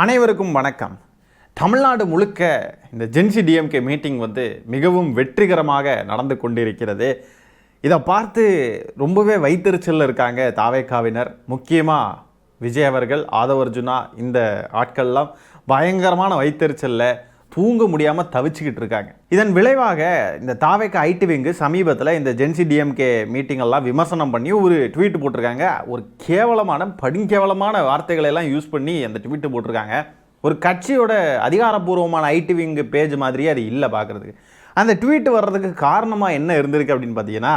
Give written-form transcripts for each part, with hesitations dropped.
அனைவருக்கும் வணக்கம். தமிழ்நாடு முழுக்க இந்த ஜென்சி டிஎம்கே மீட்டிங் மிகவும் வெற்றிகரமாக நடந்து கொண்டிருக்கிறது. இதை பார்த்து ரொம்பவே வைத்தறிச்சலில் இருக்காங்க தாவேகாவினர். முக்கியமாக விஜய் அவர்கள், ஆதவ் அர்ஜுனா, இந்த ஆட்கள்லாம் பயங்கரமான வைத்தறிச்சலில் தூங்க முடியாமல் தவிச்சுக்கிட்டு இருக்காங்க. இதன் விளைவாக இந்த தாவேகா ஐடி விங்கு சமீபத்தில் இந்த ஜென்சி டிஎம்கே மீட்டிங்கெல்லாம் விமர்சனம் பண்ணி ஒரு ட்வீட் போட்டிருக்காங்க. ஒரு கேவலமான படுங்கேவலமான வார்த்தைகளை எல்லாம் யூஸ் பண்ணி அந்த ட்வீட்டு போட்டிருக்காங்க. ஒரு கட்சியோட அதிகாரப்பூர்வமான ஐடி விங்கு பேஜ் மாதிரியே அது இல்லை பார்க்குறதுக்கு. அந்த ட்வீட் வர்றதுக்கு காரணமாக என்ன இருந்திருக்கு அப்படின்னு பார்த்தீங்கன்னா,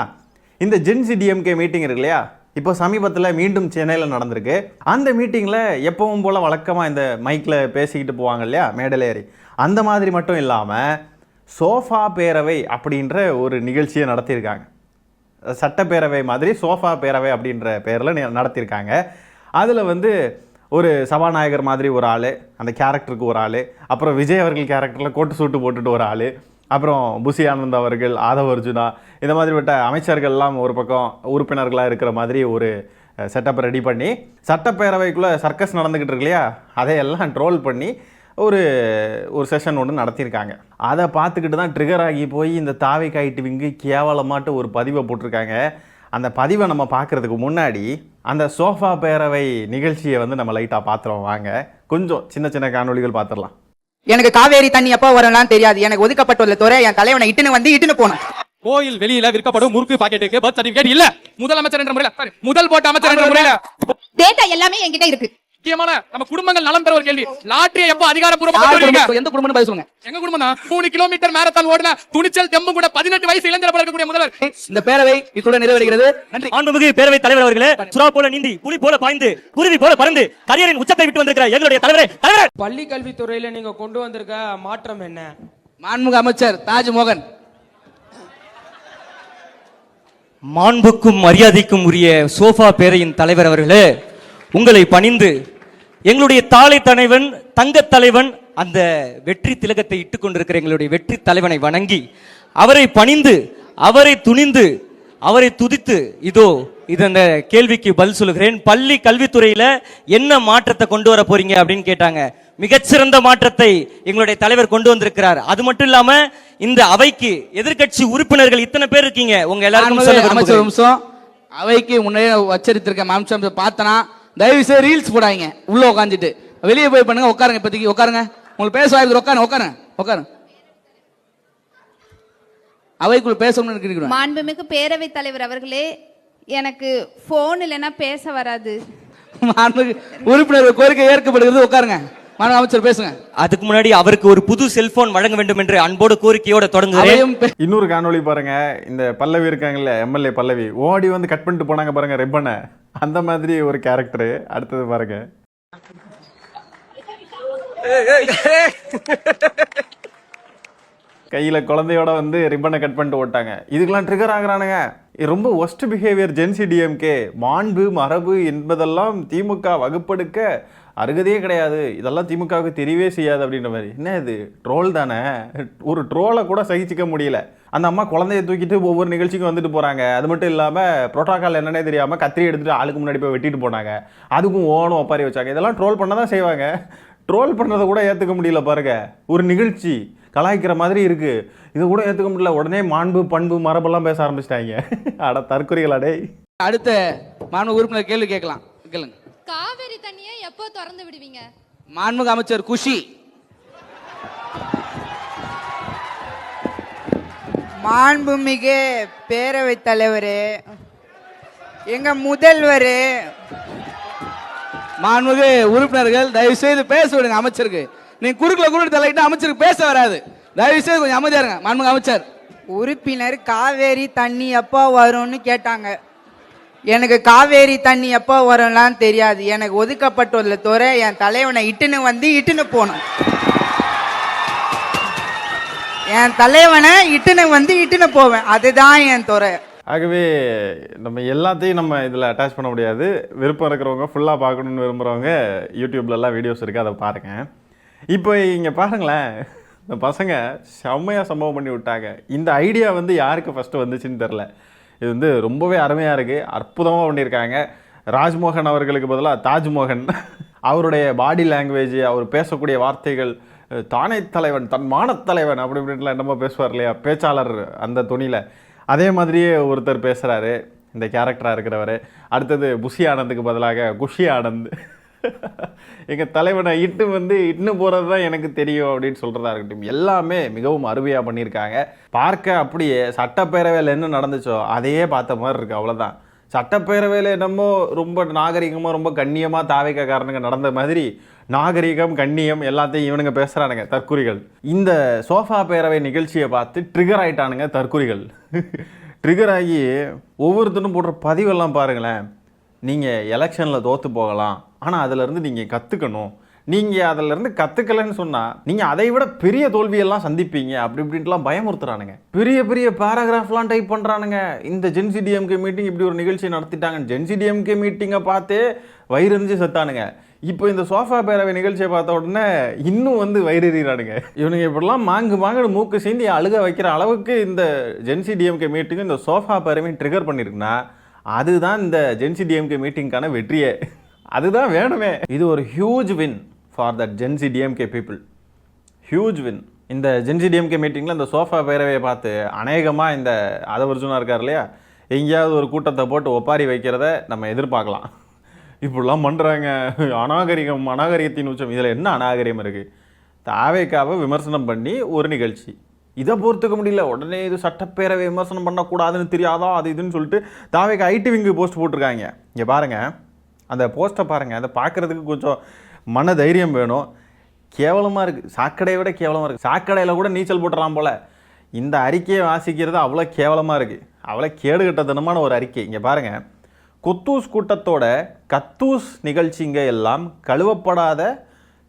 இந்த ஜென்சி டிஎம்கே மீட்டிங் இருக்கு இல்லையா, இப்போ சமீபத்தில் மீண்டும் சென்னையில் நடந்திருக்கு. அந்த மீட்டிங்கில் எப்பவும் போல் வழக்கமாக இந்த மைக்கில் பேசிக்கிட்டு போவாங்க இல்லையா, மேடையில் ஏறி, அந்த மாதிரி மட்டும் இல்லாமல் சோஃபா பேரவை அப்படின்ற ஒரு நிகழ்ச்சியை நடத்தியிருக்காங்க. சட்டப்பேரவை மாதிரி சோஃபா பேரவை அப்படின்ற பேரில் நடத்தியிருக்காங்க. அதில் ஒரு சபாநாயகர் மாதிரி ஒரு ஆள், அந்த கேரக்டருக்கு ஒரு ஆள், அப்புறம் விஜய் அவர்கள் கேரக்டரில் கோட்டு சூட்டு போட்டுட்டு ஒரு ஆள், அப்புறம் புசி ஆனந்த் அவர்கள், ஆதவ் அர்ஜுனா, இந்த மாதிரிப்பட்ட அமைச்சர்கள்லாம் ஒரு பக்கம் உறுப்பினர்களாக இருக்கிற மாதிரி ஒரு செட்டப் ரெடி பண்ணி சட்டப்பேரவைக்குள்ளே சர்க்கஸ் நடந்துக்கிட்டு இருக்கு இல்லையா, அதையெல்லாம் ட்ரோல் பண்ணி ஒரு செஷன் ஒன்று நடத்தியிருக்காங்க. அதை பார்த்துக்கிட்டு தான் ட்ரிகர் ஆகி போய் இந்த தாவேகா ஐடி விங்கு கேவலமாட்டு ஒரு பதிவை போட்டிருக்காங்க. அந்த பதிவை நம்ம பார்க்குறதுக்கு முன்னாடி அந்த சோஃபா பேரவை நிகழ்ச்சியை நம்ம லைட்டாக பார்த்துருவோம். வாங்க, கொஞ்சம் சின்ன சின்ன காணொலிகள் பார்த்துடலாம். எனக்கு காவேரி தண்ணி எப்போ வரலாம் தெரியாது. எனக்கு ஒதுக்கப்பட்டுள்ள துறை என் தலைவனை இட்டுன்னு போனேன். கோயில் வெளியில விற்கப்படும் முறுக்கு பாக்கெட்டுக்கு பர்த் சர்டிபிகேட் இல்ல. முதலமைச்சர் என்ற முறையில, முதல் போட்ட அமைச்சர் என்ற முறையில டேட்டா எல்லாமே என்கிட்ட இருக்கு. முக்கியமான நம்ம குடும்பங்கள் நலம் பெற ஒரு கேள்வி. லாட்டரியை எப்போ அதிகாரப்பூர்வமாக எந்த குடும்பம் பதில் சொல்லுங்க. எங்க குடும்பம் தான் 3 கிலோமீட்டர் மேரத்தான் ஓடின துணிச்சல் தெம்பு கூட 18 வயசு இளைஞர் இருக்கக்கூடிய முதல்வர். இந்த பேரவை இத்துடன் நிறைவேறுகிறது. நன்றி. மாண்புமிகு பேரவை தலைவர் அவர்களே, சுறா போல நீந்தி புலி போல பாய்ந்து குருவி போல பறந்து கரியரின் உச்சத்தை விட்டு வந்திருக்கிற எங்களுடைய தலைவரே, பள்ளி கல்வித்துறையில நீங்க கொண்டு வந்திருக்க மாற்றம் என்ன? மாண்புமிகு அமைச்சர் தாஜ்மோகன். மாண்புக்கும் மரியாதைக்கும் உரிய சோஃபா பேரையின் தலைவர் அவர்களே, உங்களை பணிந்து எங்களுடைய தாளை தலைவன், தங்க தலைவன், அந்த வெற்றி திலகத்தை இட்டுக் கொண்டிருக்கிற எங்களுடைய வெற்றி தலைவனை வணங்கி, அவரை பணிந்து, அவரை துணிந்து, அவரை துதித்து இதோ இந்த கேள்விக்கு பதில் சொல்லுகிறேன். பள்ளி கல்வித்துறையில என்ன மாற்றத்தை கொண்டு வர போறீங்க அப்படின்னு கேட்டாங்க. மிகச்சிறந்த மாற்றத்தை எங்களுடைய தலைவர் கொண்டு வந்திருக்கிறார். அது மட்டும் இல்லாம இந்த அவைக்கு எதிர்கட்சி உறுப்பினர்கள் இத்தனை பேர் இருக்கீங்க, உங்க எல்லாருக்கும் அவைக்கு முன்னே வச்சிருக்க மாம்சம் பார்த்தனா தயவு செய்து ரீல்ஸ் போடாங்க. உள்ள உட்காந்துட்டு வெளியே போய் பண்ணுங்க. உட்காருங்க, இப்போதைக்கு உட்காருங்க. உங்களுக்கு பேச வாய்ப்பு உட்காருங்க. அவைக்குள்ள பேசணும்னு. மாண்புமிகு பேரவை தலைவர் அவர்களே, எனக்கு போன் இல்லைன்னா பேச வராது. மாண்புமிகு உறுப்பினர் கோரிக்கை ஏற்கப்படுகிறது. உட்காருங்க. மாண்பு அமைச்சர் பேசுங்க. அதுக்கு முன்னாடி அவருக்கு ஒரு புது செல்போன் வழங்க வேண்டும் என்று அன்போடு கோரிக்கையோட தொடங்குகிறேன். இன்னொரு காணொலி பாருங்க. இந்த பல்லவி இருக்காங்கல்ல, எம்எல்ஏ பல்லவி, ஓடி கட் பண்ணிட்டு போனாங்க பாருங்க ரிப்பனை, அந்த மாதிரி ஒரு கேரக்டர். அடுத்தது பாருங்க. கையில குழந்தையோட ரிப்பனை கட் பண்ணிட்டு ஓட்டாங்க. இதுக்கெல்லாம் ட்ரிகர் ஆகுறானுங்க. ரொம்ப ஒஸ்ட் பிஹேவியர் ஜென்சி டிஎம்கே. மாண்பு மரபு என்பதெல்லாம் திமுக வகுப்படுக்க அருகதையே கிடையாது. இதெல்லாம் திமுகவுக்கு தெரியவே செய்யாது அப்படின்ற மாதிரி. என்ன இது ட்ரோல் தானே? ஒரு ட்ரோலை கூட சகிச்சிக்க முடியல. அந்த அம்மா குழந்தைய தூக்கிட்டு ஒவ்வொரு நிகழ்ச்சிக்கும் வந்துட்டு போகிறாங்க. அது மட்டும் இல்லாமல் ப்ரோட்டோக்கால் என்னன்னே தெரியாமல் கத்திரி எடுத்துகிட்டு ஆளுக்கு முன்னாடி போய் வெட்டிட்டு போனாங்க. அதுக்கும் ஓனும் ஒப்பாரி வச்சாங்க. இதெல்லாம் ட்ரோல் பண்ண தான் செய்வாங்க. ட்ரோல் பண்ணுறதை கூட ஏற்றுக்க முடியல பாருங்க. ஒரு நிகழ்ச்சி கலாய்க்கிற மாதிரி இருக்குது, இது கூட ஏற்றுக்க முடியல. உடனே மாண்பு பண்பு மரபெல்லாம் பேச ஆரம்பிச்சிட்டாங்க. அட தற்கொலைகளா. அடுத்த மாண்பு உறுப்பினர் கேள்வி கேட்கலாம். கேளுங்க. காவேரி தண்ணியை எப்போ திறந்து விடுவீங்க? மாண்புமிகு அமைச்சர் குஷி. மாண்புமிகு பேரவை தலைவரே, எங்க முதல்வரே, மாண்புமிகு உறுப்பினர்கள் தயவு செய்து பேச விடுங்க அமைச்சருக்கு. நீங்க குறுக்குல கூட தலையிட்டு அமைச்சருக்கு பேச வராது. தயவு செய்து கொஞ்சம் அமைதியா இருங்க. மாண்புமிகு அமைச்சர். உறுப்பினர் காவேரி தண்ணி எப்போ வரும்னு கேட்டாங்க. எனக்கு காவேரி தண்ணி எப்போ வரும்லாம் தெரியாது. எனக்கு ஒதுக்கப்பட்டுள்ள துறை என் தலைவனை இட்டுன்னு போனோம். என் தலைவனை இட்டுன்னு போவேன். அதுதான் என் துறை. ஆகவே நம்ம எல்லாத்தையும் நம்ம இதில் அட்டாச் பண்ண முடியாது. விருப்பம் இருக்கிறவங்க ஃபுல்லாக பார்க்கணுன்னு விரும்புகிறவங்க யூடியூப்லலாம் வீடியோஸ் இருக்குது, அதை பாருங்கள். இப்போ இங்கே பாருங்களேன், இந்த பசங்க செம்மையாக சம்பவம் பண்ணி விட்டாங்க. இந்த ஐடியா யாருக்கு ஃபஸ்ட்டு வந்துச்சுன்னு தெரில. இது ரொம்பவே அருமையாக இருக்குது, அற்புதமாக பண்ணியிருக்காங்க. ராஜ்மோகன் அவர்களுக்கு பதிலாக தாஜ்மோகன். அவருடைய பாடி லாங்குவேஜ், அவர் பேசக்கூடிய வார்த்தைகள், தானே தலைவன், தன் மானத்தலைவன் அப்படி இப்படின்லாம் என்னமோ பேசுவார் இல்லையா பேச்சாளர் அந்த துணியில், அதே மாதிரியே ஒருத்தர் பேசுகிறாரு இந்த கேரக்டராக இருக்கிறவர். அடுத்தது புஷி ஆனந்துக்கு பதிலாக குஷி ஆனந்த், எங்கள் தலைவனை இட்டு போகிறது தான் எனக்கு தெரியும் அப்படின்னு சொல்கிறதா இருக்கட்டும், எல்லாமே மிகவும் அருமையாக பண்ணியிருக்காங்க. பார்க்க அப்படியே சட்டப்பேரவையில் என்ன நடந்துச்சோ அதையே பார்த்த மாதிரி இருக்குது, அவ்வளோதான். சட்டப்பேரவையில் என்னமோ ரொம்ப நாகரிகமாக ரொம்ப கண்ணியமாக தாவேக்காரனுங்க நடந்த மாதிரி நாகரிகம் கண்ணியம் எல்லாத்தையும் இவனுங்க பேசுகிறானுங்க தற்குறிகள். இந்த சோஃபா பேரவை நிகழ்ச்சியை பார்த்து ட்ரிகர் ஆகிட்டானுங்க தற்குறிகள். ட்ரிகர் ஆகி ஒவ்வொருத்தரும் போடுற பதிவெல்லாம் பாருங்களேன். நீங்கள் எலெக்ஷனில் தோற்று போகலாம், ஆனால் அதிலேருந்து நீங்கள் கற்றுக்கணும், நீங்கள் அதிலேருந்து கற்றுக்கலன்னு சொன்னால் நீங்கள் அதை விட பெரிய தோல்வியெல்லாம் சந்திப்பீங்க அப்படி இப்படின்ட்டுலாம் பயமுறுத்துறானுங்க. பெரிய பெரிய பேராகிராஃப்லாம் டைப் பண்ணுறானுங்க. இந்த ஜென்சி டிஎம்கே மீட்டிங் இப்படி ஒரு நிகழ்ச்சி நடத்திட்டாங்க, ஜென்சி டிஎம்கே மீட்டிங்கை பார்த்தே வயிறறிஞ்சு செத்தானுங்க. இப்போ இந்த சோஃபா பேரவை நிகழ்ச்சியை பார்த்த உடனே இன்னும் வயிறறிறானுங்க. இவனுங்க இப்படிலாம் மாங்கு மூக்கு சீந்தி அழுக வைக்கிற அளவுக்கு இந்த ஜென்சி டிஎம்கே மீட்டிங் இந்த சோஃபா பேரவையும் ட்ரிகர் பண்ணியிருக்குன்னா அதுதான் இந்த ஜென்சி டிஎம்கே மீட்டிங்கான வெற்றியே. அதுதான் வேணுமே. இது ஒரு huge win for that Gen Z DMK people, huge win. இந்த ஜென்சி டிஎம்கே மீட்டிங்கில் இந்த சோஃபா பேரவையை பார்த்து அநேகமாக இந்த அதவர்ஜுனா இருக்கார் இல்லையா, எங்கேயாவது ஒரு கூட்டத்தை போட்டு ஒப்பாரி வைக்கிறத நம்ம எதிர்பார்க்கலாம். இப்படிலாம் பண்ணுறாங்க, அநாகரிகத்தின் உச்சம். இதில் என்ன அநாகரிகம் இருக்குது? தாவேக்காவை விமர்சனம் பண்ணி ஒரு நிகழ்ச்சி, இதை பொறுத்துக்க முடியல, உடனே இது சட்டப்பேரவை விமர்சனம் பண்ணக்கூடாதுன்னு தெரியாதா அது இதுன்னு சொல்லிட்டு தாவேக்கா ஐடி விங்கு போஸ்ட் போட்டிருக்காங்க. இங்கே பாருங்கள், அந்த போஸ்ட்டை பாருங்கள், அதை பார்க்குறதுக்கு கொஞ்சம் மன தைரியம் வேணும். கேவலமாக இருக்குது, சாக்கடையை விட கேவலமாக இருக்குது. சாக்கடையில் கூட நீச்சல் போட்டுடலாம் போல். இந்த அறிக்கையை வாசிக்கிறது அவ்வளோ கேவலமாக இருக்குது, அவ்வளோ கேடுகட்டத்தனமான ஒரு அறிக்கை. இங்கே பாருங்கள், குத்தூஸ் கூட்டத்தோட கத்தூஸ் நிகழ்ச்சிங்க எல்லாம் கழுவப்படாத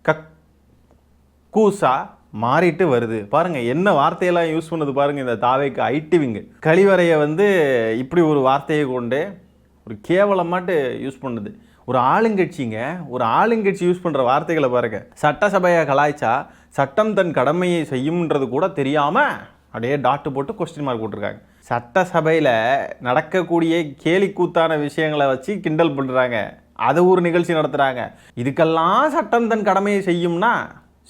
கக்கூசா மாறிட்டு வருது. பாருங்க என்ன வார்த்தையெல்லாம் யூஸ் பண்ணது பாருங்க இந்த தாவேக்கு ஐடி விங்கு. கழிவறையை இப்படி ஒரு வார்த்தையை கொண்டு ஒரு கேவலமாட்டு யூஸ் பண்ணுது. ஒரு ஆளுங்கட்சிங்க, ஒரு ஆளுங்கட்சி யூஸ் பண்ணுற வார்த்தைகளை பாருங்க. சட்டசபையை கலாய்ச்சா சட்டம் தன் கடமையை செய்யும்ன்றது கூட தெரியாமல் அப்படியே டாட்டு போட்டு கொஸ்டின் மார்க் போட்டிருக்காங்க. சட்டசபையில் நடக்கக்கூடிய கேலி கூத்தான விஷயங்களை வச்சு கிண்டல் பண்ணுறாங்க, அதை ஒரு நிகழ்ச்சி நடத்துகிறாங்க. இதுக்கெல்லாம் சட்டம் தன் கடமையை செய்யும்னா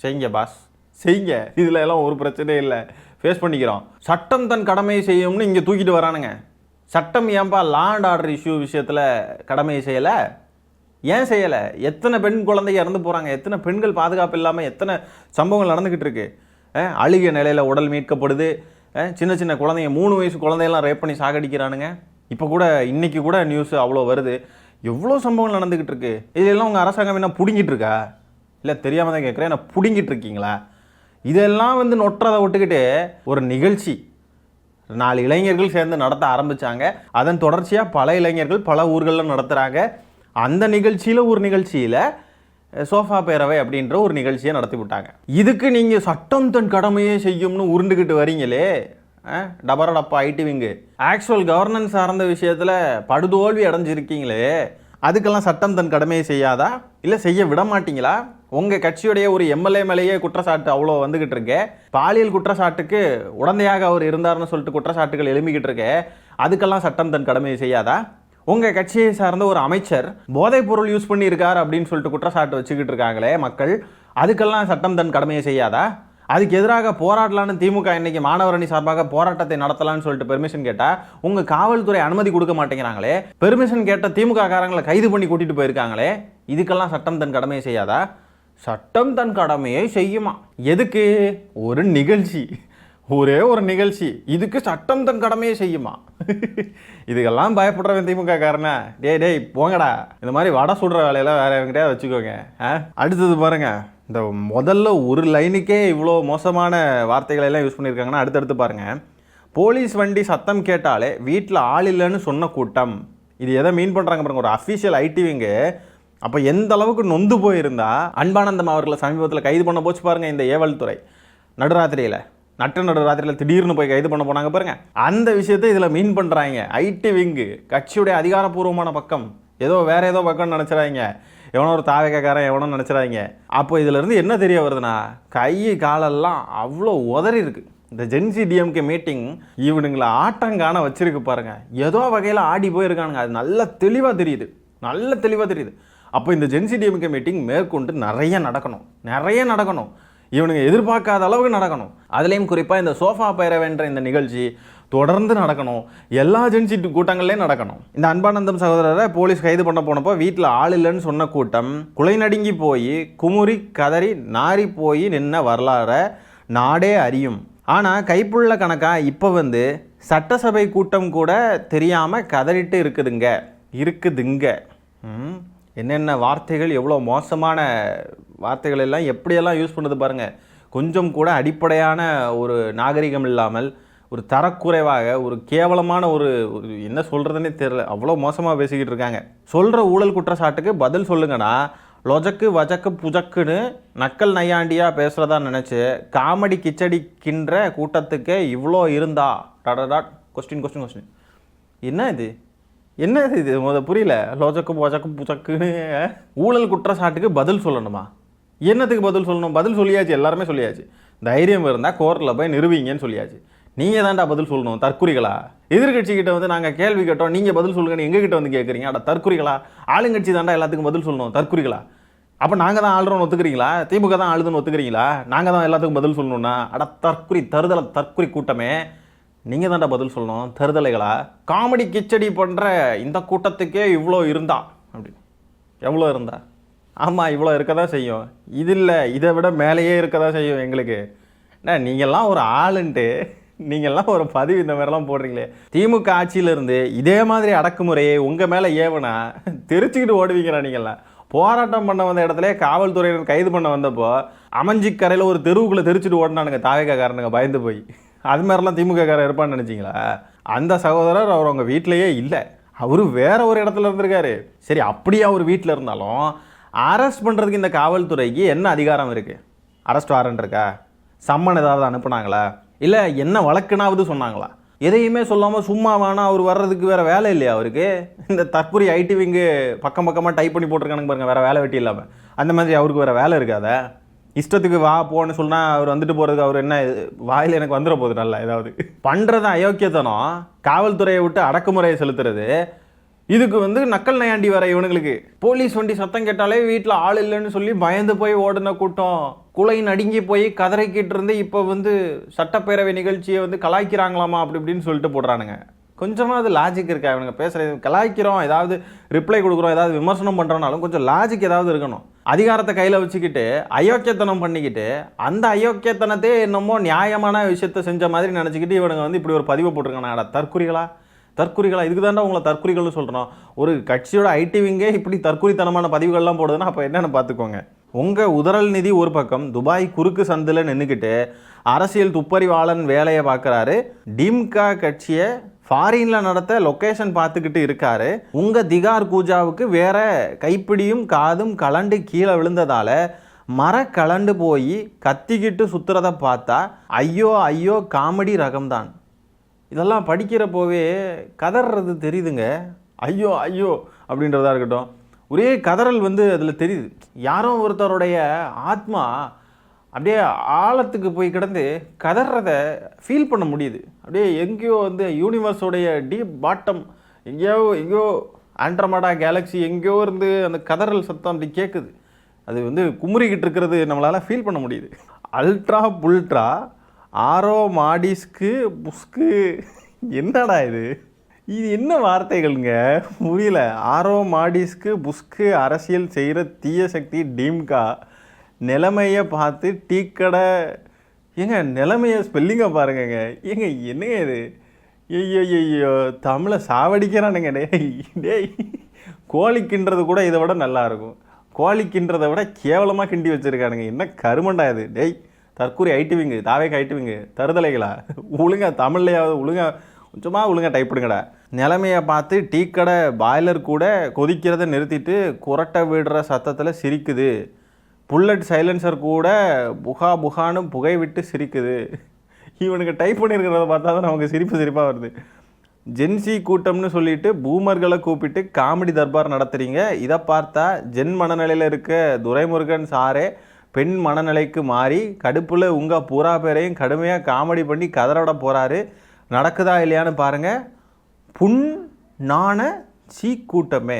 செய்யுங்க பாஸ், செய்யுங்க, இதில் எல்லாம் ஒரு பிரச்சனையும் இல்லை, ஃபேஸ் பண்ணிக்கிறோம். சட்டம் தன் கடமையை செய்யும்னு இங்கே தூக்கிட்டு வரானுங்க. சட்டம் ஏன்பா லா அண்ட் ஆர்டர் இஷ்யூ விஷயத்தில் கடமையை செய்யலை? ஏன் செய்யலை? எத்தனை பெண் குழந்தைங்க இறந்து போகிறாங்க, எத்தனை பெண்கள் பாதுகாப்பு இல்லாமல் எத்தனை சம்பவங்கள் நடந்துக்கிட்டு இருக்கு. அழுகிய நிலையில் உடல் மீட்கப்படுது, சின்ன சின்ன குழந்தைங்க 3 வயசு குழந்தையெல்லாம் ரேப் பண்ணி சாகடிக்கிறானுங்க. இப்போ கூட இன்றைக்கி கூட நியூஸ் அவ்வளோ வருது, எவ்வளோ சம்பவங்கள் நடந்துக்கிட்டு இருக்கு. இதெல்லாம் உங்கள் அரசாங்கம் என்ன பிடுங்கிட்டு இருக்கா? இல்லை தெரியாமல் தான் கேட்குறேன், என்ன பிடுங்கிட்டு இருக்கீங்களா? இதெல்லாம் நொட்டுறதை விட்டுக்கிட்டு ஒரு நிகழ்ச்சி 4 இளைஞர்கள் சேர்ந்து நடத்த ஆரம்பித்தாங்க. அதன் தொடர்ச்சியாக பல இளைஞர்கள் பல ஊர்களில் நடத்துகிறாங்க. அந்த நிகழ்ச்சியில் ஒரு நிகழ்ச்சியில் சோஃபா பேரவை அப்படின்ற ஒரு நிகழ்ச்சியை நடத்தி விட்டாங்க. இதுக்கு நீங்கள் சட்டம் தன் கடமையே செய்யும்னு உருண்டுக்கிட்டு வரீங்களே, டபரடப்பா ஐடி விங்கு. ஆக்சுவல் கவர்னன்ஸ் சார்ந்த விஷயத்தில் படுதோல்வி அடைஞ்சிருக்கீங்களே, அதுக்கெல்லாம் சட்டம் தன் கடமையை செய்யாதா? இல்லை செய்ய விட மாட்டீங்களா? உங்கள் கட்சியுடைய ஒரு எம்எல்ஏ மேலேயே குற்றச்சாட்டு அவ்வளோ வந்துக்கிட்டு இருக்கு. பாலியல் குற்றச்சாட்டுக்கு உடந்தையாக அவர் இருந்தார்னு சொல்லிட்டு குற்றச்சாட்டுகள் எழும்பிக்கிட்டு இருக்கு. அதுக்கெல்லாம் சட்டம் தன் கடமையை செய்யாதா? உங்கள் கட்சியை சார்ந்த ஒரு அமைச்சர் போதைப் பொருள் யூஸ் பண்ணியிருக்கார் அப்படின்னு சொல்லிட்டு குற்றச்சாட்டு வச்சுக்கிட்டு இருக்காங்களே மக்கள், அதுக்கெல்லாம் சட்டம் தன் கடமையை செய்யாதா? அதுக்கு எதிராக போராடலான்னு திமுக இன்னைக்கு மாணவர் அணி சார்பாக போராட்டத்தை நடத்தலான்னு சொல்லிட்டு பெர்மிஷன் கேட்டால் உங்கள் காவல்துறை அனுமதி கொடுக்க மாட்டேங்கிறாங்களே. பெர்மிஷன் கேட்ட திமுக காரங்களை கைது பண்ணி கூட்டிகிட்டு போயிருக்காங்களே, இதுக்கெல்லாம் சட்டம் தன் கடமையை செய்யாதா? சட்டம் தன் கடமையை செய்யுமா? எதுக்கு? ஒரு நிகழ்ச்சி, ஒரே ஒரு நிகழ்ச்சி, இதுக்கு சட்டம் தன் கடமையை செய்யுமா? இதுக்கெல்லாம் பயப்படுறவன் திமுக காரனா? டேய் போங்கடா, இந்த மாதிரி வடை சுடுற வேலையெல்லாம் வேற என்கிட்ட வச்சுக்கோங்க. அடுத்தது பாருங்க, இந்த முதல்ல ஒரு லைனுக்கே இவ்வளோ மோசமான வார்த்தைகளை எல்லாம் யூஸ் பண்ணியிருக்காங்கன்னா அடுத்தடுத்து பாருங்க. போலீஸ் வண்டி சத்தம் கேட்டாலே வீட்டில் ஆள் இல்லைன்னு சொன்ன கூட்டம். இது எதை மீன் பண்ணுறாங்க பாருங்க, ஒரு அஃபீஷியல் ஐடிவிங்க. அப்போ எந்த அளவுக்கு நொந்து போயிருந்தா அன்பானந்தம் அவர்களை சமீபத்தில் கைது பண்ண போச்சு பாருங்க இந்த ஏவல் துறை. நடுராத்திரியில் நடுராத்திரியில் திடீர்னு போய் கைது பண்ண போனாங்க பாருங்க. அந்த விஷயத்தை இதில் மீன் பண்ணுறாங்க. ஐடி விங்கு கட்சியுடைய அதிகாரப்பூர்வமான பக்கம், ஏதோ வேற ஏதோ பக்கம்னு நினச்சிடாங்க, எவனோ ஒரு தாவேக்காரன் எவனோ நினச்சிடாங்க. அப்போ இதிலேருந்து என்ன தெரிய வருதுன்னா, கை காலெல்லாம் அவ்வளோ உதறி இருக்கு. இந்த ஜென்சி டிஎம்கே மீட்டிங் இவனுங்களை ஆட்டங்கான வச்சிருக்கு பாருங்க. ஏதோ வகையில் ஆடி போயிருக்கானுங்க. அது நல்ல தெளிவாக தெரியுது, நல்ல தெளிவாக தெரியுது. அப்போ இந்த ஜென்சி டிஎம்கே மீட்டிங் மேற்கொண்டு நிறைய நடக்கணும். இவனுங்க எதிர்பார்க்காத அளவுக்கு நடக்கணும். அதுலேயும் குறிப்பாக இந்த சோஃபா பேரவைன்ற இந்த நிகழ்ச்சி தொடர்ந்து நடக்கணும். எல்லா ஜென்சி கூட்டங்கள்லேயும் நடக்கணும். இந்த அன்பானந்தம் சகோதரரை போலீஸ் கைது பண்ண போனப்போ வீட்டில் ஆள் இல்லைன்னு சொன்ன கூட்டம் குலை நடுங்கி போய் குமுறி கதறி நாரி போய் நின்ன வரலாற நாடே அறியும். ஆனால் கைப்புள்ள கணக்காக இப்போ வந்து சட்டசபை கூட்டம் கூட தெரியாமல் கதறிட்டு இருக்குதுங்க. என்னென்ன வார்த்தைகள், எவ்வளோ மோசமான வார்த்தைகள் எல்லாம் எப்படியெல்லாம் யூஸ் பண்ணுது பாருங்கள். கொஞ்சம் கூட அடிப்படையான ஒரு நாகரிகம் இல்லாமல், ஒரு தரக்குறைவாக, ஒரு கேவலமான ஒரு என்ன சொல்கிறதுனே தெரியல, அவ்வளோ மோசமாக பேசிக்கிட்டு இருக்காங்க. சொல்கிற ஊழல் குற்றச்சாட்டுக்கு பதில் சொல்லுங்கன்னா லொஜக்கு வஜக்கு புஜக்குன்னு நக்கல் நையாண்டியாக பேசுகிறதா நினச்சி காமெடி கிச்சடிக்கின்ற கூட்டத்துக்கு இவ்வளோ இருந்தா கொஸ்டின் என்ன இது புரியல. லோஜக்கு போஜக்கு புஜக்குன்னு ஊழல் குற்றச்சாட்டுக்கு பதில் சொல்லணுமா? என்னத்துக்கு பதில் சொல்லணும்? பதில் சொல்லியாச்சு, எல்லாருமே சொல்லியாச்சு. தைரியம் இருந்தால் கோர்ட்டில் போய் நிறுவீங்கன்னு சொல்லியாச்சு. நீங்கள் தான்டா பதில் சொல்லணும், தற்குறிகளா? எதிர்கட்சிக்கிட்ட வந்து நாங்கள் கேள்வி கேட்டோம், நீங்கள் பதில் சொல்லுங்கன்னு எங்ககிட்ட வந்து கேட்குறீங்க. அட தற்குறிகளா? ஆளுங்கட்சி தாண்டா எல்லாத்துக்கும் பதில் சொல்லணும், தற்குறிகளா? அப்போ நாங்கள் தான் ஆளுறோன்னு ஒத்துக்கிறீங்களா? திமுக தான் ஆளுதுன்னு ஒத்துக்கிறீங்களா? நாங்கள் தான் எல்லாத்துக்கும் பதில் சொல்லணும்னா? அட தற்குறி கூட்டமே, நீங்கள் தான்டா பதில் சொல்லணும், தருதலைகளா? காமெடி கிச்சடி பண்ணுற இந்த கூட்டத்துக்கே இவ்வளோ இருந்தா அப்படின்னு. எவ்வளோ இருந்தா? ஆமாம், இவ்வளோ இருக்க தான் செய்யும். இது இல்லை, இதை விட மேலேயே இருக்க தான் செய்யும் எங்களுக்கு. நீங்கள்லாம் ஒரு ஆளுன்ட்டு நீங்கள்லாம் ஒரு பதிவு இந்த மாதிரிலாம் போடுறீங்களே. திமுக ஆட்சியிலேருந்து இதே மாதிரி அடக்குமுறையை உங்கள் மேலே ஏவனா தெரிச்சுக்கிட்டு ஓடுவீங்களா? நீங்கள்லாம் போராட்டம் பண்ண வந்த இடத்துல காவல்துறையினர் கைது பண்ண வந்தப்போ அமைஞ்சிக்கரையில் ஒரு தெருவுக்குள்ளே தெரிச்சுட்டு ஓடினானுங்க தாவேக்காரனுங்க பயந்து போய். அது மாதிரிலாம் திமுக காரர் இருப்பான்னு நினச்சிங்களா? அந்த சகோதரர் அவர் அவங்க வீட்டிலையே இல்லை, அவரு வேற ஒரு இடத்துல இருந்திருக்காரு. சரி, அப்படியே அவர் வீட்டில் இருந்தாலும் அரெஸ்ட் பண்ணுறதுக்கு இந்த காவல்துறைக்கு என்ன அதிகாரம் இருக்குது? அரெஸ்ட் வாரண்ட் இருக்கா? சம்மன் ஏதாவது அனுப்புனாங்களா? இல்லை என்ன வழக்குனாவது சொன்னாங்களா? எதையுமே சொல்லாமல் சும்மா வேணா அவர் வர்றதுக்கு வேறு வேலை இல்லையா அவருக்கு? இந்த தற்குறி ஐடி விங்கு பக்கமாக டைப் பண்ணி போட்டிருக்கானுங்க பாருங்கள், வேறு வேலை வெட்டி இல்லாமல். அந்த மாதிரி அவருக்கு வேறு வேலை இருக்காத? இஷ்டத்துக்கு வா போன்னு சொன்னால் அவர் வந்துட்டு போகிறதுக்கு அவர் என்ன வாயில் எனக்கு வந்துட போகுது நல்லா ஏதாவது பண்ணுறது அயோக்கியத்தனம். காவல்துறையை விட்டு அடக்குமுறையை செலுத்துறது. இதுக்கு வந்து நக்கல் நையாண்டி வர இவனுங்களுக்கு போலீஸ் வண்டி சத்தம் கேட்டாலே வீட்டில் ஆள் இல்லைன்னு சொல்லி பயந்து போய் ஓடின கூட்டம் குலை நடுங்கி போய் கதறிக்கிட்டு இருந்து இப்போ வந்து சட்டப்பேரவை நிகழ்ச்சியை வந்து கலாய்க்கிறாங்களாமா அப்படி இப்படின்னு சொல்லிட்டு போடுறானுங்க. கொஞ்சமாக அது லாஜிக் இருக்கா? இவனுங்க பேசுகிறது கலாய்க்கிறோம், ஏதாவது ரிப்ளை கொடுக்குறோம், ஏதாவது விமர்சனம் பண்ணுறோன்னாலும் கொஞ்சம் லாஜிக் ஏதாவது இருக்கணும். அதிகாரத்தை கையில் வச்சுக்கிட்டு அயோக்கியத்தனம் பண்ணிக்கிட்டு அந்த அயோக்கியத்தனத்தே என்னமோ நியாயமான விஷயத்த செஞ்ச மாதிரி நினச்சிக்கிட்டு இவனுங்க வந்து இப்படி ஒரு பதிவை போட்டிருக்காங்க. தற்குறிகளா? இதுக்கு தாண்டா உங்களை தற்குறிகள்னு சொல்கிறோம். ஒரு கட்சியோட ஐடி விங்கே இப்படி தற்குறித்தனமான பதிவுகள்லாம் போடுதுன்னா அப்போ என்னென்னு பார்த்துக்கோங்க. உங்கள் உதறல் நிதி ஒரு பக்கம் துபாய் குறுக்கு சந்தில் நின்றுக்கிட்டு அரசியல் துப்பறிவாளன் வேலையை பார்க்குறாரு. டிம்கா கட்சியை ஃபாரினில் நடத்த லொக்கேஷன் பார்த்துக்கிட்டு இருக்காரு. உங்கள் திகார் கூஜாவுக்கு வேற கைப்பிடியும் காதும் கலண்டு கீழே விழுந்ததால் மர கலண்டு போய் கத்திக்கிட்டு சுற்றுறதை பார்த்தா ஐயோ காமெடி ரகம்தான். இதெல்லாம் படிக்கிறப்போவே கதறது தெரியுதுங்க. ஐயோ அப்படின்றதா இருக்கட்டும், ஒரே கதறல் வந்து அதில் தெரியுது. யாரோ ஒருத்தருடைய ஆத்மா அப்படியே ஆழத்துக்கு போய் கிடந்து கதறத ஃபீல் பண்ண முடியுது. அப்படியே எங்கேயோ வந்து யூனிவர்ஸோடைய டீப் பாட்டம் எங்கேயோ ஆண்ட்ரமாடா கேலக்ஸி எங்கேயோ இருந்து அந்த கதறல் சத்தம் அப்படி கேட்குது. அது வந்து குமுறிக்கிட்டு இருக்கிறது நம்மளால் ஃபீல் பண்ண முடியுது. அல்ட்ரா புல்ட்ரா ஆரோ மாடிஸ்க்கு புஸ்கு, என்னடா இது என்ன வார்த்தைகள்ங்க புரியல. ஆரோ மாடிஸ்க்கு புஸ்கு அரசியல் செய்கிற தீய சக்தி டிம்கா நிலைமையை பார்த்து டீக்கடை. ஏங்க நிலைமையை ஸ்பெல்லிங்கை பாருங்கங்க. ஏங்க என்னங்க இது? ஐயோ தமிழை சாவடிக்கிறானுங்க. டேய் கோழிக்கின்றது கூட இதை விட நல்லாயிருக்கும். கோழிக்கின்றதை விட கேவலமாக கிண்டி வச்சுருக்கானுங்க. என்ன கருமண்டா இது? டேய் தற்கூரி ஐட்டுவிங்க, தாவேக்கு ஐட்டுவிங்க, தருதலைகளா? ஒழுங்கா தமிழ்லையாவது ஒழுங்கா டைப் பண்ணுங்கடா. நிலைமையை பார்த்து டீக்கடை பாய்லர் கூட கொதிக்கிறத நிறுத்திட்டு குரட்டை விடுற சத்தத்தில் சிரிக்குது. புல்லட் சைலன்சர் கூட புகான்னு புகை விட்டு சிரிக்குது. இவனுக்கு டைப் பண்ணியிருக்கிறத பார்த்தா தான் நமக்கு சிரிப்பாக வருது. ஜென்சி கூட்டம்னு சொல்லிட்டு பூமர்களை கூப்பிட்டு காமெடி தர்பார் நடத்துகிறீங்க. இதை பார்த்தா ஜென் மனநிலையில் இருக்க துரைமுருகன் சாரே பெண் மனநிலைக்கு மாறி கடுப்பில் உங்கள் பூரா பேரையும் கடுமையாக காமெடி பண்ணி கதறவிட போகிறாரு. நடக்குதா இல்லையான்னு பாருங்கள். புண் நாண சீ கூட்டமே,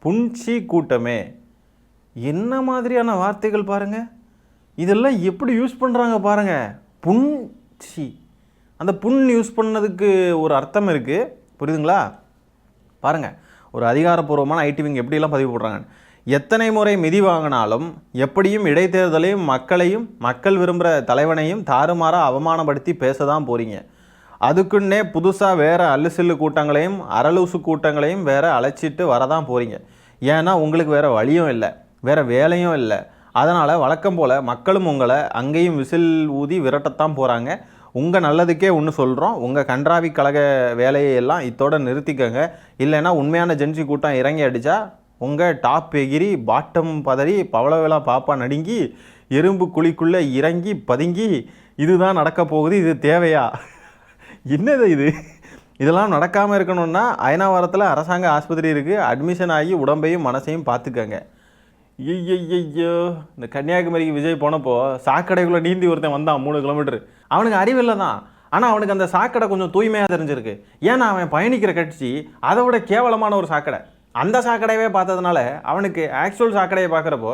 புன்சி கூட்டமே, என்ன மாதிரியான வார்த்தைகள் பாருங்க. இதெல்லாம் எப்படி யூஸ் பண்ணுறாங்க பாருங்க. புன்சி, அந்த புண் யூஸ் பண்ணதுக்கு ஒரு அர்த்தம் இருக்குது, புரியுதுங்களா? பாருங்க, ஒரு அதிகாரப்பூர்வமான ஐடிவிங் எப்படிலாம் பதிவு போடுறாங்க. எத்தனை முறை மிதி வாங்கினாலும் எப்படியும் இடைத்தேர்தலையும் மக்களையும் மக்கள் விரும்புகிற தலைவனையும் தாறுமாறாக அவமானப்படுத்தி பேச தான் போகிறீங்க. அதுக்குன்னே புதுசாக வேறு அல்லுசில்லு கூட்டங்களையும் அரலூசு கூட்டங்களையும் வேறு அழைச்சிட்டு வரதான் போகிறீங்க. ஏன்னா உங்களுக்கு வேறு வழியும் இல்லை, வேறு வேலையும் இல்லை. அதனால் வழக்கம் போல் மக்களும் உங்களை அங்கேயும் விசில் ஊதி விரட்டத்தான் போகிறாங்க. உங்கள் நல்லதுக்கே ஒன்று சொல்கிறோம், உங்கள் கன்றாவி கழக வேலையெல்லாம் இத்தோட நிறுத்திக்கங்க. இல்லைன்னா உண்மையான ஜென்சி கூட்டம் இறங்கி அடித்தா உங்கள் டாப் எகிரி பாட்டம் பதறி பவளவேலா பாப்பா நடுங்கி எறும்பு குழிக்குள்ளே இறங்கி பதுங்கி இதுதான் நடக்க போகுது. இது தேவையா? என்னது இது? இதெல்லாம் நடக்காமல் இருக்கணும்னா அயனாவரத்தில் அரசாங்க ஆஸ்பத்திரி இருக்குது, அட்மிஷன் ஆகி உடம்பையும் மனசையும் பார்த்துக்கங்க. ஐயோ, இந்த கன்னியாகுமரிக்கு விஜய் போனப்போ சாக்கடைக்குள்ளே நீந்தி ஒருத்தன் வந்தான் 3 கிலோமீட்டர். அவனுக்கு அறிவில்லை தான், ஆனால் அவனுக்கு அந்த சாக்கடை கொஞ்சம் தூய்மையாக தெரிஞ்சிருக்கு. ஏன்னா அவன் பயணிக்கிற கட்சி அதை விட கேவலமான ஒரு சாக்கடை. அந்த சாக்கடையவே பார்த்ததுனால அவனுக்கு ஆக்சுவல் சாக்கடையை பார்க்குறப்போ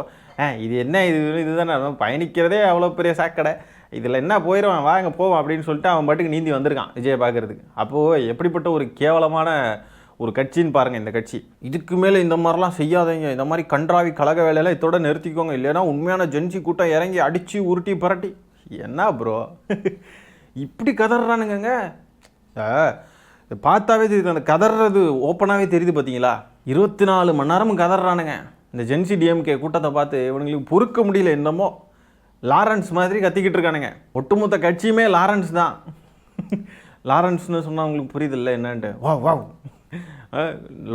இது என்ன, இதுதானே பயணிக்கிறதே அவ்வளோ பெரிய சாக்கடை, இதில் என்ன போயிடுவான், வாங்க போவான் அப்படின்னு சொல்லிட்டு அவன் பாட்டுக்கு நீந்தி வந்திருக்கான் விஜயை பார்க்குறதுக்கு. அப்போது எப்படிப்பட்ட ஒரு கேவலமான ஒரு கட்சின்னு பாருங்கள் இந்த கட்சி. இதுக்கு மேலே இந்த மாதிரிலாம் செய்யாதீங்க, இந்த மாதிரி கன்றாவி கழக வேலையெல்லாம் இதோட நிறுத்திக்கோங்க, இல்லைன்னா உண்மையான ஜென்சி கூட்டம் இறங்கி அடித்து உருட்டி பரட்டி. என்ன ப்ரோ இப்படி கதறானுங்க? பார்த்தாவே தெரியுது, அந்த கதறது ஓப்பனாகவே தெரியுது. பார்த்தீங்களா, 24 மணி நேரமும் கதறானுங்க. இந்த ஜென்சி டிஎம்கே கூட்டத்தை பார்த்து இவனுங்களுக்கு பொறுக்க முடியல. என்னமோ லாரன்ஸ் மாதிரி கத்திக்கிட்டு இருக்கானுங்க. ஒட்டுமொத்த கட்சியுமே லாரன்ஸ் தான். லாரன்ஸ்னு சொன்னால் அவங்களுக்கு புரியுதில்ல என்னன்ட்டு. வா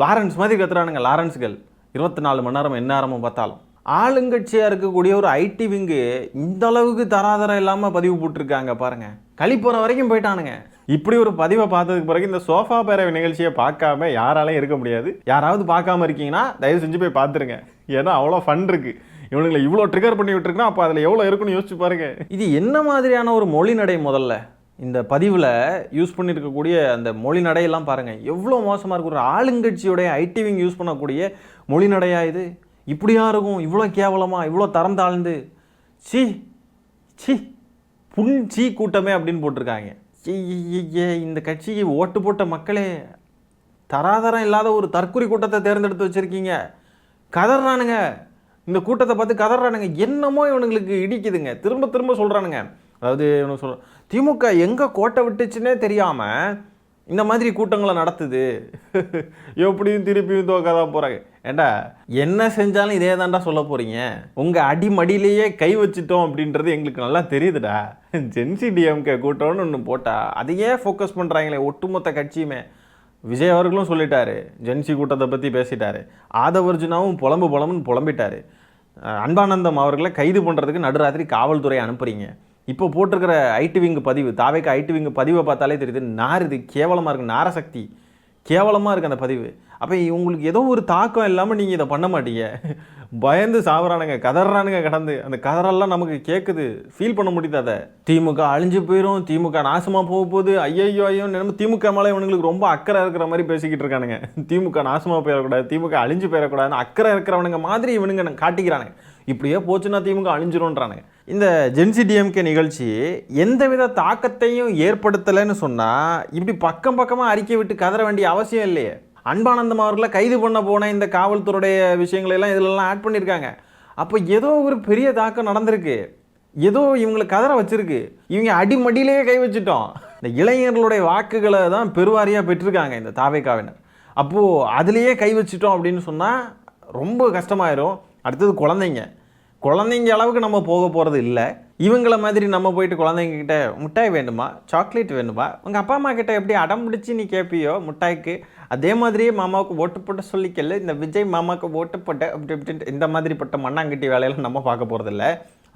லாரன்ஸ் மாதிரி கத்துறானுங்க லாரன்ஸ்கள். 24 மணி நேரம் எந்நேரமும் பார்த்தாலும். ஆளுங்கட்சியாக இருக்கக்கூடிய ஒரு ஐடி விங்கு இந்த அளவுக்கு தராதரம் இல்லாமல் பதிவு போட்டிருக்காங்க பாருங்க. கழிப்போற வரைக்கும் போயிட்டானுங்க. இப்படி ஒரு பதிவை பார்த்ததுக்கு பிறகு இந்த சோஃபா பேரவை நிகழ்ச்சியை பார்க்காம யாராலையும் இருக்க முடியாது. யாராவது பார்க்காம இருக்கீங்கன்னா தயவு செஞ்சு போய் பார்த்துருங்க. ஏன்னா அவ்வளோ ஃபன் இருக்குது. இவனுங்களை இவ்வளோ ட்ரிகர் பண்ணி விட்டுருக்குன்னா அப்போ அதில் எவ்வளோ இருக்குன்னு யோசிச்சு பாருங்க. இது என்ன மாதிரியான ஒரு மொழி நடை? முதல்ல இந்த பதிவில் யூஸ் பண்ணியிருக்கக்கூடிய அந்த மொழி நடையெல்லாம் பாருங்கள், எவ்வளோ மோசமாக இருக்கும். ஒரு ஆளுங்கட்சியோடைய ஐடி விங் யூஸ் பண்ணக்கூடிய மொழி நடையா இது? இப்படியா இருக்கும்? இவ்வளோ கேவலமாக, இவ்வளோ தரம் தாழ்ந்து, சி சி புன்சி கூட்டமே அப்படின்னு போட்டிருக்காங்க. இந்த கட்சிக்கு ஓட்டு போட்ட மக்களே, தராதரம் இல்லாத ஒரு தற்குறி கூட்டத்தை தேர்ந்தெடுத்து வச்சுருக்கீங்க. கதறானுங்க, இந்த கூட்டத்தை பார்த்து கதறானுங்க. என்னமோ இவனுங்களுக்கு இடிக்குதுங்க. திரும்ப திரும்ப சொல்கிறானுங்க. அதாவது இவனுக்கு சொல்கிறேன், திமுக எங்கே கோட்டை விட்டுச்சுன்னே தெரியாமல் இந்த மாதிரி கூட்டங்களை நடத்துது, எப்படியும் திருப்பியும் தோக்காதான் போகிறாங்க. ஏண்டா என்ன செஞ்சாலும் இதே தாண்டா சொல்ல போகிறீங்க. உங்கள் அடிமடியிலேயே கை வச்சுட்டோம் அப்படின்றது எங்களுக்கு நல்லா தெரியுதுடா. ஜென்சி டிஎம்கே கூட்டம்னு ஒன்று போட்டால் அதையே ஃபோக்கஸ் பண்ணுறாங்களே ஒட்டுமொத்த கட்சியுமே. விஜய் அவர்களும் சொல்லிட்டாரு, ஜென்சி கூட்டத்தை பற்றி பேசிட்டாரு. ஆதவர்ஜுனாவும் புலம்புன்னு புலம்பிட்டாரு. அன்பானந்தம் அவர்களை கைது பண்ணுறதுக்கு நடுராத்திரி காவல்துறை அனுப்புறீங்க. இப்போ போட்டிருக்கிற ஐடி விங்கு பதிவு, தாவேக்கு ஐடி விங்கு பதிவை பார்த்தாலே தெரியுது, நார் கேவலமாக இருக்குது, நாரசக்தி கேவலமாக இருக்குது அந்த பதிவு. அப்போ உங்களுக்கு ஏதோ ஒரு தாக்கம் இல்லாமல் நீங்கள் இதை பண்ண மாட்டீங்க. பயந்து சாவறானுங்க, கதறானுங்க கடந்து. அந்த கதறெல்லாம் நமக்கு கேட்குது, ஃபீல் பண்ண முடியுது. அதை திமுக அழிஞ்சு போயிடும், திமுக நாசமாக போக போகுது, ஐயோ நம்ம திமுக மேலே இவனுங்களுக்கு ரொம்ப அக்கறை இருக்கிற மாதிரி பேசிக்கிட்டு இருக்கானுங்க. திமுக நாசமாக போயிடக்கூடாது, திமுக அழிஞ்சு போயிடக்கூடாதுன்னு அக்கறை இருக்கிறவனுங்க மாதிரி இவனுங்க காட்டிக்கிறானுங்க. இப்படியே போச்சுன்னா திமுக அழிஞ்சிரும்ன்றானுங்க. இந்த ஜென்சி டிஎம்கே நிகழ்ச்சி எந்தவித தாக்கத்தையும் ஏற்படுத்தலைன்னு சொன்னால் இப்படி பக்கமாக அறிக்கை விட்டு கதற வேண்டிய அவசியம் இல்லையே. அன்பானந்தம் அவர்களை கைது பண்ண போன இந்த காவல்துறைய விஷயங்களெல்லாம் இதிலெல்லாம் ஆட் பண்ணியிருக்காங்க. அப்போ ஏதோ ஒரு பெரிய தாக்கம் நடந்திருக்கு, ஏதோ இவங்களை கதற வச்சிருக்கு. இவங்க அடிமடியிலேயே கை வச்சுட்டோம். இந்த இளைஞர்களுடைய வாக்குகளை தான் பெருவாரியாக பெற்றிருக்காங்க இந்த தாவேக்காவினர். அப்போது அதுலேயே கை வச்சிட்டோம் அப்படின்னு சொன்னால் ரொம்ப கஷ்டமாயிரும். அடுத்தது குழந்தைங்க அளவுக்கு நம்ம போக போகிறது இல்லை. இவங்கள மாதிரி நம்ம போயிட்டு குழந்தைங்கக்கிட்ட மிட்டாய் வேணுமா, சாக்லேட் வேணுமா, உங்கள் அப்பா அம்மா கிட்ட எப்படி அடம் பிடிச்சி நீ கேட்பியோ மிட்டாய்க்கு, அதே மாதிரியே மாமாவுக்கு ஓட்டு போட்ட சொல்லிக்கல, இந்த விஜய் மாமாவுக்கு ஓட்டு போட்ட அப்படி இப்படின்ட்டு இந்த மாதிரிப்பட்ட மண்ணாங்கட்டி வேலையெல்லாம் நம்ம பார்க்க போகிறதில்ல.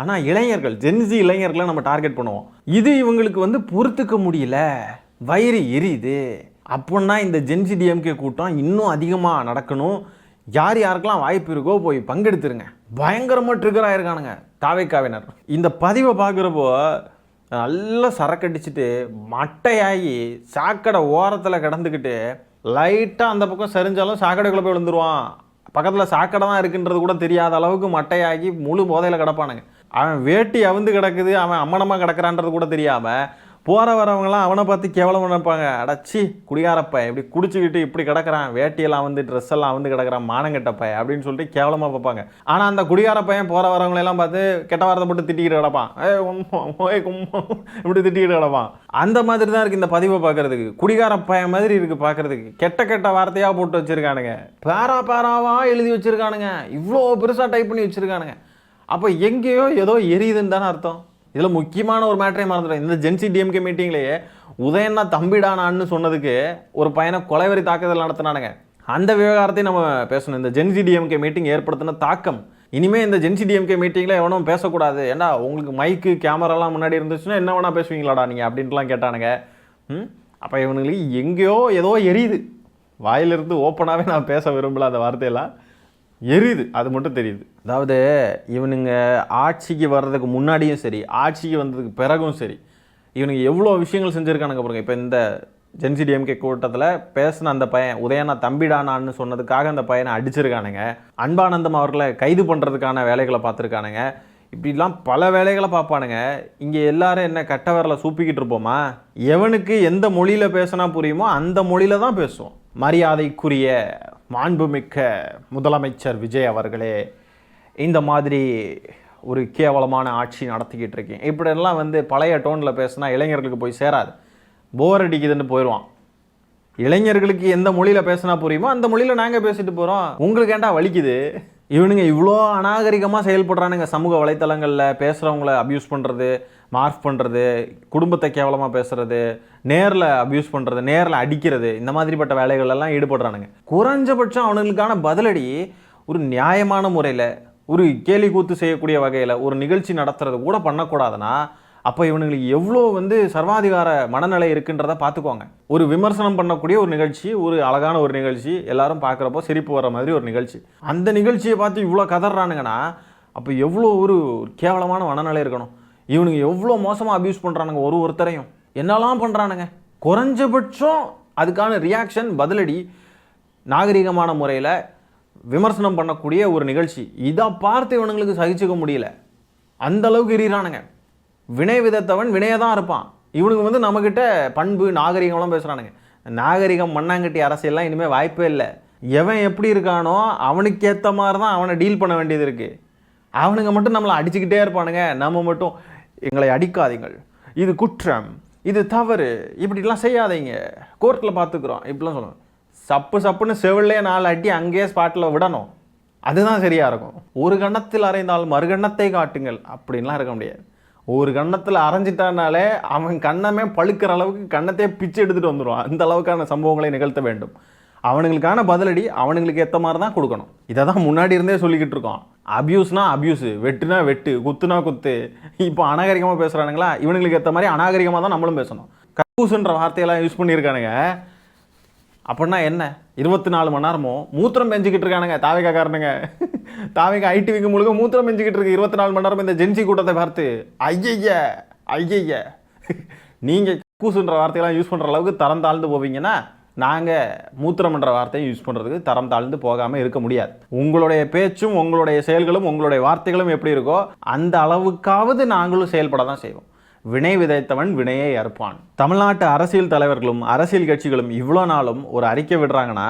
ஆனால் இளைஞர்கள், ஜென்சி இளைஞர்களை நம்ம டார்கெட் பண்ணுவோம். இது இவங்களுக்கு பொறுத்துக்க முடியல, வயிறு எரியுது. அப்படின்னா இந்த ஜென்சி டிஎம்கே கூட்டம் இன்னும் அதிகமாக நடக்கணும். யாருக்கெல்லாம் வாய்ப்பு இருக்கோ போய் பங்கெடுத்துருங்க. பயங்கரமாக ட்ரிகர் ஆகிருக்கானுங்க தாவேக்காவினர். இந்த பதிவை பார்க்குறப்போ நல்லா சரக்கடிச்சிட்டு மட்டையாகி சாக்கடை ஓரத்தில் கிடந்துக்கிட்டு லைட்டாக அந்த பக்கம் சரிஞ்சாலும் சாக்கடைக்குள்ளே போய் விழுந்துருவான். பக்கத்தில் சாக்கடை தான் இருக்குன்றது கூட தெரியாத அளவுக்கு மட்டையாகி முழு போதையில் கிடப்பானுங்க. அவன் வேட்டி அவுந்து கிடக்குது, அவன் அம்மனமாக கிடக்கிறான்றது கூட தெரியாமல் போகிற வரவங்களாம் அவனை பார்த்து கேவலம் நினைப்பாங்க. அடச்சி குடிகாரப்ப இப்படி குடிச்சுக்கிட்டு இப்படி கிடக்கிறான், வேட்டியெல்லாம் வந்து ட்ரெஸ் எல்லாம் வந்து கிடக்கிறான், மானங்கெட்டப்ப அப்படின்னு சொல்லிட்டு கேவலமாக பார்ப்பாங்க. ஆனால் அந்த குடிகார பையன் போகிற வரவங்களெல்லாம் பார்த்து கெட்ட வார்த்தை போட்டு திட்டிக்கிட்டு கிடப்பான், இப்படி திட்டிக்கிட்டு கிடப்பான். அந்த மாதிரி தான் இருக்குது இந்த பதிவை பார்க்கறதுக்கு. குடிகார பையன் மாதிரி இருக்குது பார்க்கறதுக்கு. கெட்ட கெட்ட வார்த்தையாக போட்டு வச்சுருக்கானுங்க, பேராவாக எழுதி வச்சுருக்கானுங்க, இவ்வளோ பெருசாக டைப் பண்ணி வச்சுருக்கானுங்க. அப்போ எங்கேயோ ஏதோ எரியுதுன்னு தானே அர்த்தம். இதில் முக்கியமான ஒரு மேட்டரே மறந்துடும். இந்த ஜென்சி டிஎம்கே மீட்டிங்லேயே உதயண்ணா தம்பிடானான்னு சொன்னதுக்கு ஒரு பையனை கொலைவரி தாக்குதல் நடத்தினானுங்க. அந்த விவகாரத்தையும் நம்ம பேசணும். இந்த ஜென்சி டிஎம்கே மீட்டிங் ஏற்படுத்தின தாக்கம். இனிமேல் இந்த ஜென்சி டிஎம்கே மீட்டிங்கில் எவனும் பேசக்கூடாது. ஏன்னா உங்களுக்கு மைக்கு கேமராலாம் முன்னாடி இருந்துச்சுன்னா என்ன வேணா பேசுவீங்களாடா நீங்கள் அப்படின்ட்டுலாம் கேட்டானுங்க. அப்போ இவனுங்களுக்கு எங்கேயோ ஏதோ எரியுது. வாயிலிருந்து ஓப்பனாகவே நான் பேச விரும்பல அந்த வார்த்தையெல்லாம். எரியுது, அது மட்டும் தெரியுது. அதாவது இவனுங்க ஆட்சிக்கு வர்றதுக்கு முன்னாடியும் சரி, ஆட்சிக்கு வந்ததுக்கு பிறகும் சரி, இவனுங்க எவ்வளோ விஷயங்கள் செஞ்சுருக்கானுங்க பாருங்க. இப்போ இந்த ஜென்சி டிஎம்கே கூட்டத்தில் பேசின அந்த பையன் உதயண்ணா தம்பிடானான்னு சொன்னதுக்காக அந்த பையனை அடிச்சிருக்கானுங்க. அன்பானந்தம் அவர்களை கைது பண்ணுறதுக்கான வேலைகளை பார்த்துருக்கானுங்க. இப்படிலாம் பல வேலைகளை பார்ப்பானுங்க. இங்கே எல்லாரும் என்ன கட்ட வரல சூப்பிக்கிட்டு இருப்போமா? எவனுக்கு எந்த மொழியில் பேசினா புரியுமோ அந்த மொழியில் தான் பேசுவோம். மரியாதைக்குரிய மாண்புமிக்க முதலமைச்சர் விஜய் அவர்களே, இந்த மாதிரி ஒரு கேவலமான ஆட்சி நடத்திக்கிட்டு இருக்கேன் இப்படியெல்லாம் வந்து பழைய டோனில் பேசினா இளைஞர்களுக்கு போய் சேராது, போர் அடிக்குதுன்னு போயிடுவான். இளைஞர்களுக்கு எந்த மொழியில் பேசினா புரியுமோ அந்த மொழியில் நாங்கள் பேசிட்டு போகிறோம், உங்களுக்கு ஏன்டா வலிக்குது? இவனுங்க இவ்வளோ அநாகரிகமாக செயல்படுறானுங்க. சமூக வலைத்தளங்களில் பேசுகிறவங்கள அப்யூஸ் பண்ணுறது, மார்க் பண்ணுறது, குடும்பத்தை கேவலமாக பேசுகிறது, நேரில் அப்யூஸ் பண்ணுறது, நேரில் அடிக்கிறது, இந்த மாதிரிப்பட்ட வேலைகளெல்லாம் ஈடுபடுறானுங்க. குறைஞ்சபட்சம் அவனுங்களுக்கான பதிலடி ஒரு நியாயமான முறையில், ஒரு கேலி கூத்து செய்யக்கூடிய வகையில் ஒரு நிகழ்ச்சி நடத்துறது கூட பண்ணக்கூடாதுன்னா அப்போ இவனுங்களுக்கு எவ்வளோ வந்து சர்வாதிகார மனநிலை இருக்குன்றதை பார்த்துக்கோங்க. ஒரு விமர்சனம் பண்ணக்கூடிய ஒரு நிகழ்ச்சி, ஒரு அழகான ஒரு நிகழ்ச்சி, எல்லாரும் பார்க்குறப்போ சிரிப்பு வர மாதிரி ஒரு நிகழ்ச்சி, அந்த நிகழ்ச்சியை பார்த்து இவ்வளோ கதறானுங்கன்னா அப்போ எவ்வளோ ஒரு கேவலமான மனநிலை இருக்கணும். இவனுங்க எவ்வளோ மோசமாக அப்யூஸ் பண்ணுறானுங்க ஒருத்தரையும், என்னெல்லாம் பண்ணுறானுங்க. குறைஞ்சபட்சம் அதுக்கான ரியாக்ஷன், பதிலடி, நாகரிகமான முறையில் விமர்சனம் பண்ணக்கூடிய ஒரு நிகழ்ச்சி, இதை பார்த்து இவனுங்களுக்கு சகிச்சுக்க முடியல. அந்த அளவுக்கு எறிகிறானுங்க. வினய விதத்தவன் வினையை தான் இருப்பான். இவனுக்கு வந்து நம்மக்கிட்ட பண்பு நாகரிகம்லாம் பேசுகிறானுங்க. நாகரிகம் மண்ணாங்கட்டி அரசியல்லாம் இனிமேல் வாய்ப்பே இல்லை. எவன் எப்படி இருக்கானோ அவனுக்கு ஏற்ற மாதிரி தான் அவனை டீல் பண்ண வேண்டியது இருக்குது. அவனுங்க மட்டும் நம்மளை அடிச்சுக்கிட்டே இருப்பானுங்க, நம்ம மட்டும் எங்களை அடிக்காதீங்கள், இது குற்றம், இது தவறு, இப்படிலாம் செய்யாதீங்க, கோர்ட்டில் பார்த்துக்குறோம் இப்படிலாம் சொல்லணும். சப்புன்னு செவிலே 4 அடி அங்கேயே ஸ்பாட்டில் விடணும், அதுதான் சரியாக இருக்கும். ஒரு கன்னத்தில் அரைந்தால் மறுகண்ணத்தை காட்டுங்கள் அப்படின்லாம் இருக்க முடியாது. ஒரு கன்னத்தில் அரைஞ்சிட்டானாலே அவன் கண்ணமே பழுக்கிற அளவுக்கு கண்ணத்தையே பிச்சு எடுத்துகிட்டு வந்துடுவான். அந்த அளவுக்கான சம்பவங்களை நிகழ்த்த வேண்டும். அவனுங்களுக்கான பதிலடி அவனுங்களுக்கு ஏற்ற மாதிரி தான் கொடுக்கணும். இதை தான் முன்னாடி இருந்தே சொல்லிக்கிட்டு இருக்கோம். அப்யூஸ்னா அப்யூஸு, வெட்டுனா வெட்டு, குத்துனா குத்து. இப்போ அநாகரிகமாக பேசுகிறானுங்களா, இவனுங்களுக்கு ஏற்ற மாதிரி அநாகரிகமாக தான் நம்மளும் பேசணும். கக்கூசுன்ற வார்த்தையெல்லாம் யூஸ் பண்ணியிருக்கானுங்க. அப்படின்னா என்ன, 24 மணி நேரமும் மூத்திரம் பெஞ்சிக்கிட்டு இருக்கானுங்க தாவேக்காரனுங்க. தாவேக்கா ஐடிவிக்கு முழுக்க மூத்திரம் பெஞ்சிக்கிட்டு இருக்கு 24 மணி நேரம் இந்த ஜென்சி கூட்டத்தை பார்த்து. ஐய நீங்கள் கூசுன்ற வார்த்தையெல்லாம் யூஸ் பண்ணுற அளவுக்கு தரம் தாழ்ந்து போவீங்கன்னா நாங்கள் மூத்திரம்ன்ற வார்த்தையை யூஸ் பண்ணுறதுக்கு தரம் தாழ்ந்து போகாமல் இருக்க முடியாது. உங்களுடைய பேச்சும் உங்களுடைய செயல்களும் உங்களுடைய வார்த்தைகளும் எப்படி இருக்கோ அந்த அளவுக்காவது நாங்களும் செயல்பட தான் செய்வோம். வினை விதைத்தவன் வினையை அறுப்பான். தமிழ்நாட்டு அரசியல் தலைவர்களும் அரசியல் கட்சிகளும் இவ்வளோ நாளும் ஒரு அறிக்கை விடுறாங்கன்னா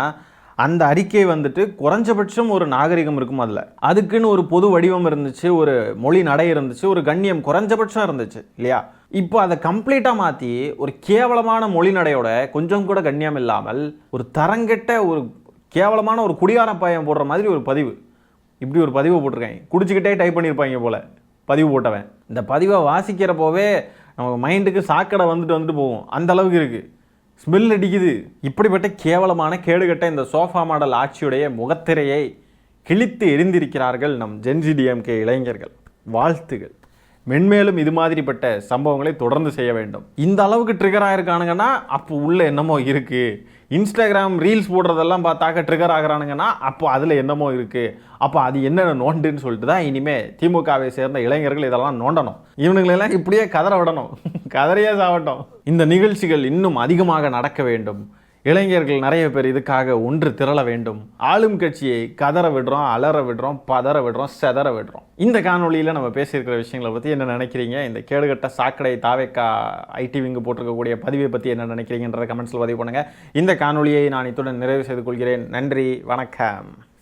அந்த அறிக்கை வந்துட்டு குறைஞ்சபட்சம் ஒரு நாகரிகம் இருக்கும். அதுக்குன்னு ஒரு பொது வடிவம் இருந்துச்சு, ஒரு மொழி நடை இருந்துச்சு, ஒரு கண்ணியம் குறைஞ்சபட்சம் இருந்துச்சு இல்லையா? இப்போ அதை கம்ப்ளீட்டாக மாற்றி ஒரு கேவலமான மொழி நடையோட கொஞ்சம் கூட கண்ணியம் இல்லாமல் ஒரு தரங்கெட்ட ஒரு கேவலமான ஒரு குடியார பையன் போடுற மாதிரி ஒரு பதிவு, இப்படி ஒரு பதிவு போட்டிருக்காங்க. குடிச்சிக்கிட்டே டைப் பண்ணியிருப்பாங்க போல் பதிவு போட்டவன். இந்த பதிவை வாசிக்கிறப்போவே நமக்கு மைண்டுக்கு சாக்கடை வந்துட்டு போகும், அந்த அளவுக்கு இருக்குது, ஸ்மெல் அடிக்குது. இப்படிப்பட்ட கேவலமான கேடுகட்ட இந்த சோஃபா மாடல் ஆட்சியுடைய முகத்திரையை கிழித்து எரிந்திருக்கிறார்கள் நம் ஜென்சி டிஎம்கே இளைஞர்கள். வாழ்த்துகள். மென்மேலும் இது மாதிரிப்பட்ட சம்பவங்களை தொடர்ந்து செய்ய வேண்டும். இந்த அளவுக்கு ட்ரிகர் ஆகிருக்கானுங்கன்னா அப்போ உள்ள என்னமோ இருக்குது. இன்ஸ்டாகிராம் ரீல்ஸ் போடுறதெல்லாம் பார்த்தாக்க ட்ரிகர் ஆகிறானுங்கன்னா அப்போ அதில் என்னமோ இருக்குது. அப்போ அது என்னென்ன நோண்டுன்னு சொல்லிட்டு தான் இனிமேல் திமுகவை சேர்ந்த இளைஞர்கள் இதெல்லாம் நோண்டணும். இவனுங்களெல்லாம் இப்படியே கதற விடணும், கதறையே சாவட்டும். இந்த நிகழ்ச்சிகள் இன்னும் அதிகமாக நடக்க வேண்டும். இளைஞர்கள் நிறைய பேர் இதுக்காக ஒன்று திரள வேண்டும். ஆளும் கட்சியை கதற விடுறோம், அலற விடுறோம், பதற விடுறோம், செதற விடுறோம். இந்த காணொலியில் நம்ம பேசியிருக்கிற விஷயங்களை பற்றி என்ன நினைக்கிறீங்க? இந்த கேடுகட்ட சாக்கடை தாவேக்கா ஐடி விங்கு போட்டிருக்கக்கூடிய பதிவை பற்றி என்ன நினைக்கிறீங்கன்றத கமெண்ட்ஸில் பதிவு பண்ணுங்கள். இந்த காணொலியை நான் இத்துடன் நிறைவு செய்து கொள்கிறேன். நன்றி, வணக்கம்.